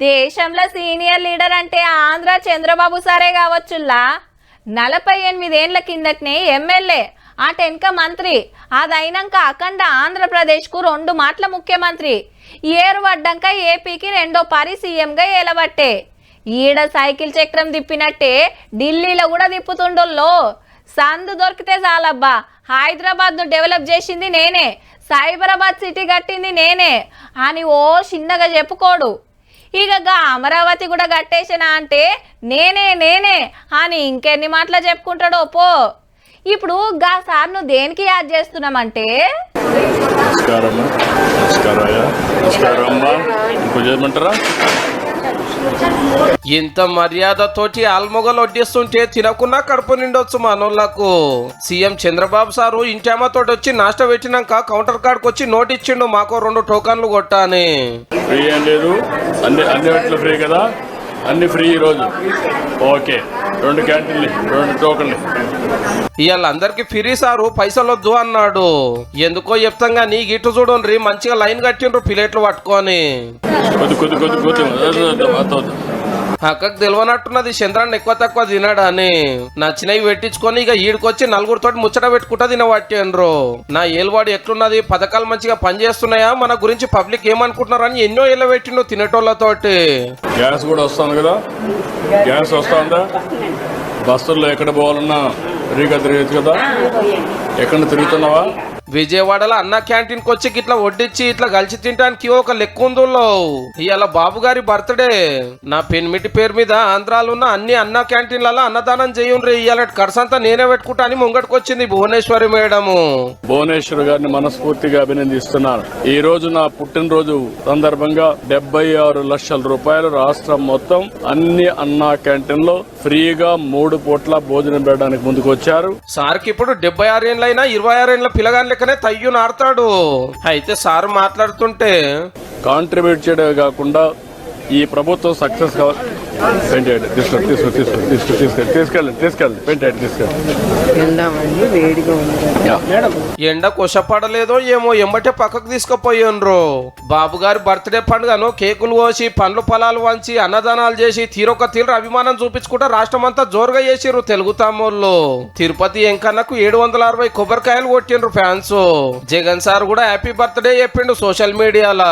దేశంలో senior leader అంటే ఆంధ్ర చంద్రబాబు సారే కావచ్చుల్లా. 48 ఏళ్ల కిందటనే ఎమ్మెల్యే, అటెనక మంత్రి, అదైనాక అఖండ ఆంధ్రప్రదేశ్కు 2 మాటల ముఖ్యమంత్రి, ఏరు పడ్డాక ఏపీకి 2వ పారి సీఎంగా ఏలబట్టే. ఈడ సైకిల్ చక్రం తిప్పినట్టే ఢిల్లీలో కూడా తిప్పుతుండోల్లో. సందు దొరికితే చాలబ్బా, హైదరాబాద్ను డెవలప్ చేసింది నేనే, సైబరాబాద్ సిటీ కట్టింది నేనే అని ఓ చిన్నగా చెప్పుకోడు. ఇక అమరావతి కూడా కట్టేసినా అంటే నేనే నేనే అని ఇంకెన్ని మాటలు చెప్పుకుంటాడో పో. ఇప్పుడు సార్ను దేనికి యాద్ చేస్తున్నామంటే ఇంత మర్యాదతోటి ఆల్మొగలు వడ్డిస్తుంటే తినకున్నా కడుపు నిండొచ్చు మనోళ్లకు. సీఎం చంద్రబాబు సారు ఇంటామతోటి వచ్చి నాష్ట పెట్టినాక కౌంటర్ కార్డ్కి వచ్చి నోట్ ఇచ్చిండు, మాకు 2 టోకన్లు కొట్టాని. ఫ్రీ ఏం లేదు, అన్ని ఫ్రీ కదా, అన్ని ఫ్రీ ఈరోజు. ఓకే, 2 క్యాంటీన్లు, 2 టోకన్లు. ఇవాళ అందరికి ఫ్రీ సారు, పైసలు వద్దు అన్నాడు. ఎందుకో చెప్తాం గానీ గిట్టు చూడండి, మంచిగా లైన్ కట్టిండ్రు ప్లేట్లు పట్టుకొని. అక్కకు తెలియనట్టున్నది చంద్రాన్ని ఎక్కువ తక్కువ తినాడు అని. నచ్చినవి పెట్టించుకొని ఇక ఈడికొచ్చి 4 ముచ్చట పెట్టుకుంటా తినబట్టిండ్రు. నా ఏలువాడు ఎట్లున్నది, పథకాలు మంచిగా పనిచేస్తున్నాయా, మన గురించి పబ్లిక్ ఏమనుకుంటున్నారని ఎన్నో ఏళ్ళ పెట్టిండు తినేటోళ్ళతోటి. గ్యాస్ కూడా వస్తుంది కదా, గ్యాస్ వస్తుందా? బస్సుల్లో ఎక్కడ పోవాలన్నా ఫ్రీగా తిరగచ్చు కదా, ఎక్కడ తిరుగుతున్నావా? విజయవాడలో అన్న క్యాంటీన్కి వచ్చి ఇట్లా వడ్డించి ఇట్లా కలిసి తినడానికి ఒక లెక్క ఉందో. ఇవాళ బాబు గారి బర్త్డే. నా పెన్మిటి పేరు మీద ఆంధ్రాలో ఉన్న అన్ని అన్న క్యాంటీన్లలో అన్నదానం చేయండి, ఇవాళ ఖర్చంతా నేనే పెట్టుకుంటా అని ముంగటికి వచ్చింది భువనేశ్వరి మేడము. భువనేశ్వరి గారిని మనస్ఫూర్తిగా అభినందిస్తున్నాను. ఈ రోజు నా పుట్టినరోజు సందర్భంగా 76 లక్షల రూపాయలు రాష్ట్రం మొత్తం అన్ని అన్నా క్యాంటీన్లో ఫ్రీగా 3 పూట్ల భోజనం పెట్టడానికి ముందుకు వచ్చారు. సార్కి ఇప్పుడు 76 ఏళ్ళైనా 26 ఏళ్ళ పిల్లగాని లెక్కనే తయ్యు నాడతాడు. అయితే సార్ మాట్లాడుతుంటే కాంట్రిబ్యూట్ చేయడమే కాకుండా ఈ ప్రభుత్వం సక్సెస్ కావాలి. ఎండ కొషపడలేదో ఏమో ఎంబటే పక్కకు తీసుకుపోయిండ్రు. బాబు గారి బర్త్డే పండుగను కేకులు కోసి పండ్లు పొలాలు వంచి అన్నదానాలు చేసి తీరొక తీరు అభిమానం చూపించుకుంటా రాష్ట్రం అంతా జోరుగా చేసిర్రు తెలుగు తమ్ముళ్ళు. తిరుపతి ఎంకన్నకు 760 కొబ్బరికాయలు కొట్టిండ్రు ఫ్యాన్స్. జగన్ సార్ కూడా హ్యాపీ బర్త్డే చెప్పిండు సోషల్ మీడియాలో.